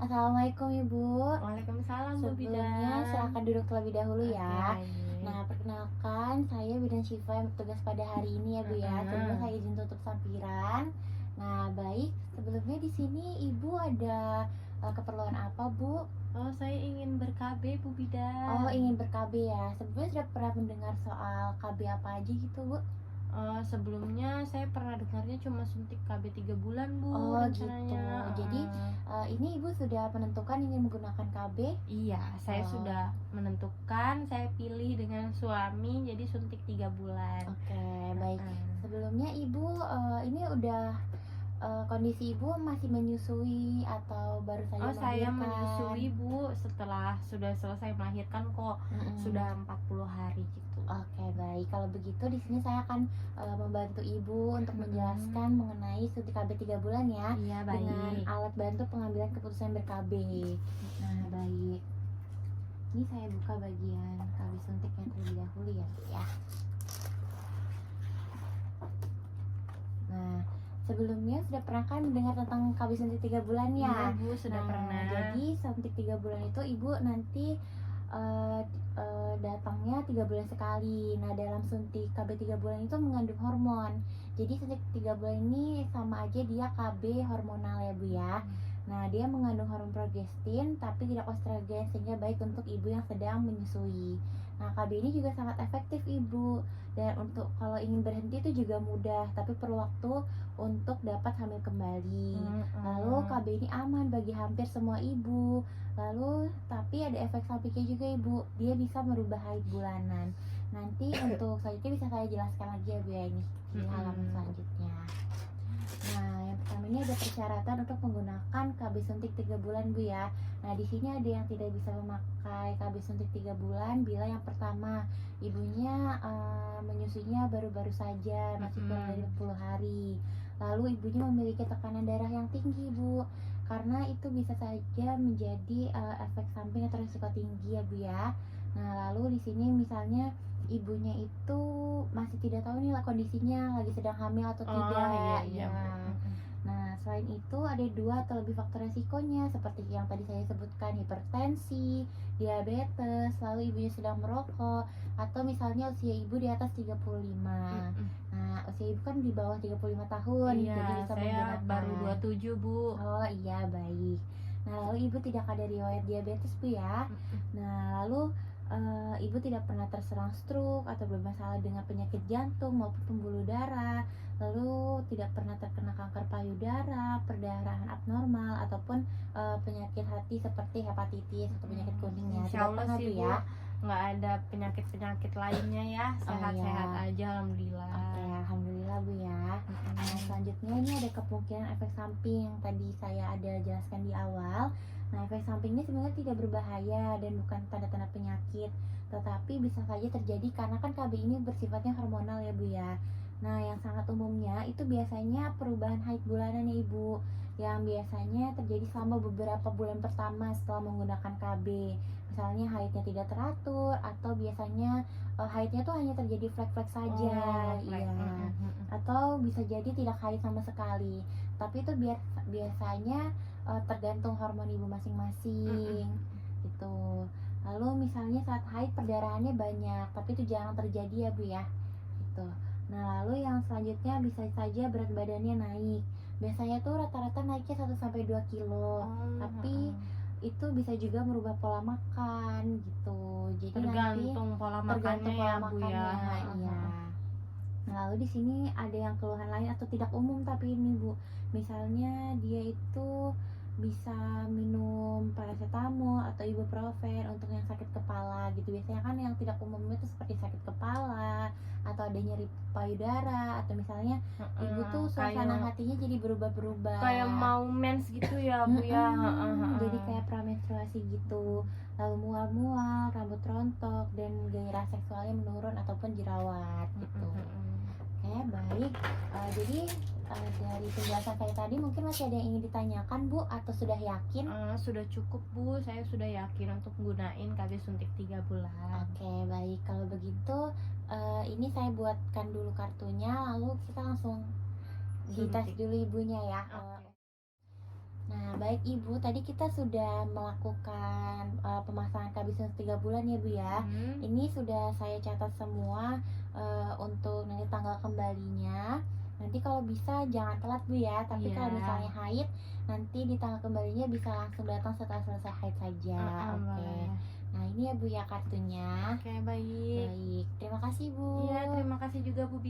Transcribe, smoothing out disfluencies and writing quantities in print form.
Assalamualaikum Ibu. Waalaikumsalam Bu Sebelumnya Bidan. silakan duduk terlebih dahulu Oke, ya. baik. Nah, perkenalkan saya Bidan Syifa yang bertugas pada hari ini ya Bu ya. Sebelumnya Heeh. saya izin tutup sampiran. Nah, baik. Sebelumnya di sini Ibu ada keperluan apa Bu? Oh, saya ingin ber-KB Bu Bidan. Oh, ingin ber-KB ya. Sebelumnya sudah pernah mendengar soal KB apa aja gitu Bu? Sebelumnya saya pernah dengarnya cuma suntik KB 3 bulan Bu Oh gitu. rencananya. Jadi Heeh. ini Ibu sudah menentukan ingin menggunakan KB? Iya, saya Oh. sudah menentukan, saya pilih dengan suami jadi suntik 3 bulan. Oke, baik. Heeh. Sebelumnya Ibu ini udah kondisi Ibu masih menyusui atau baru saja Oh, saya melahirkan? menyusui Bu setelah sudah selesai melahirkan kok. Sudah 40 hari gitu. Oke, baik. Kalau begitu di sini saya akan membantu Ibu untuk menjelaskan mengenai suntik KB 3 bulan ya. Iya, Dengan baik. alat bantu pengambilan keputusan ber-KB. Nah, baik. Ini saya buka bagian KB suntiknya terlebih dahulu ya, Bu ya. Nah, sebelumnya sudah pernah kan mendengar tentang KB suntik 3 bulan ya? Iya Bu, sudah pernah. Jadi suntik 3 bulan itu Ibu nanti datangnya 3 bulan sekali. Nah, dalam suntik KB 3 bulan itu mengandung hormon. Jadi suntik 3 bulan ini sama aja dia KB hormonal ya Bu ya. Nah, dia mengandung hormon progestin tapi tidak estrogen sehingga baik untuk ibu yang sedang menyusui. Nah, KB ini juga sangat efektif Ibu. Dan untuk kalau ingin berhenti itu juga mudah, tapi perlu waktu untuk dapat hamil kembali. Lalu KB ini aman bagi hampir semua ibu. Lalu tapi ada efek sampingnya juga Ibu. Dia bisa merubah haid bulanan. Nanti untuk selanjutnya bisa saya jelaskan lagi ya Bu ya ini di halaman selanjutnya. Nah, yang pertama ini ada persyaratan untuk menggunakan KB suntik 3 bulan Bu ya. Nah, di sini ada yang tidak bisa memakai KB suntik 3 bulan bila yang pertama ibunya menyusuinya baru-baru saja, masih kurang dari 40 hari. Lalu ibunya memiliki tekanan darah yang tinggi Bu. Karena itu bisa saja menjadi efek samping atau risiko tinggi ya Bu ya. Nah, lalu di sini misalnya ibunya itu masih tidak tahu nih lah kondisinya lagi sedang hamil atau tidak. Iya. Nah, selain itu ada 2 atau lebih faktor resikonya seperti yang tadi saya sebutkan, hipertensi, diabetes, lalu ibunya sedang merokok, atau misalnya usia ibu di atas 35. Nah, usia ibu kan di bawah 35 tahun, Iya, jadi bisa saya menggunakan. baru 27 Bu. Oh iya, baik. Nah, lalu ibu tidak ada riwayat diabetes Bu ya. Nah, lalu ibu tidak pernah terserang stroke atau bermasalah dengan penyakit jantung maupun pembuluh darah, lalu tidak pernah terkena kanker payudara, perdarahan abnormal ataupun penyakit hati seperti hepatitis atau penyakit kuning ya. Insya Tidak Allah pernah sih Bu Bu, ya. nggak ada penyakit-penyakit lainnya ya, sehat-sehat iya. aja alhamdulillah. Oke, alhamdulillah Bu ya. Nah, selanjutnya ini ada kemungkinan efek samping yang tadi saya ada jelaskan di awal. Nah, efek samping ini sebenarnya tidak berbahaya dan bukan tanda-tanda penyakit, tetapi bisa saja terjadi karena kan KB ini bersifatnya hormonal ya Bu ya. Nah, yang sangat umumnya itu biasanya perubahan haid bulanan ya Ibu, yang biasanya terjadi selama beberapa bulan pertama setelah menggunakan KB. Misalnya haidnya tidak teratur atau biasanya haidnya tuh hanya terjadi flek-flek saja, iya. Atau bisa jadi tidak haid sama sekali. Tapi itu biasanya tergantung hormon ibu masing-masing gitu. Lalu misalnya saat haid perdarahannya banyak, tapi itu jarang terjadi ya Bu ya. Gitu. Nah, lalu yang selanjutnya bisa saja berat badannya naik. Biasanya tuh rata-rata naiknya 1 sampai 2 kilo. Tapi itu bisa juga merubah pola makan gitu. Jadi Tergantung pola makannya ya Bu ya. Iya. Nah, lalu di sini ada yang keluhan lain atau tidak umum tapi ini Bu. Misalnya dia itu bisa minum paracetamol atau ibuprofen untuk yang sakit kepala gitu. Biasanya kan yang tidak umum itu seperti sakit kepala atau ada nyeri payudara atau misalnya ibu tuh suasana hatinya jadi berubah-berubah. Kayak mau mens gitu ya Bu ya. Jadi kayak pramenstruasi gitu. Lalu mual-mual, rambut rontok dan gairah seksualnya menurun ataupun jerawat gitu. Oke, baik. Jadi dari penjelasan saya tadi mungkin masih ada yang ingin ditanyakan Bu atau sudah yakin? Sudah cukup Bu, saya sudah yakin untuk gunain KB suntik 3 bulan. Oke, baik. Kalau begitu ini saya buatkan dulu kartunya lalu kita langsung dites dulu ibunya ya. Nah, baik Ibu, tadi kita sudah melakukan pemasangan KB selama 3 bulan ya Bu ya. Ini sudah saya catat semua untuk nanti tanggal kembalinya. Nanti kalau bisa jangan telat Bu ya, tapi Iya. kalau misalnya haid, nanti di tanggal kembalinya bisa langsung datang setelah selesai haid saja. Oke. Boleh. Nah, ini ya Bu ya kartunya. Oke, baik. Baik, terima kasih Bu. Iya, terima kasih juga Bu Bi.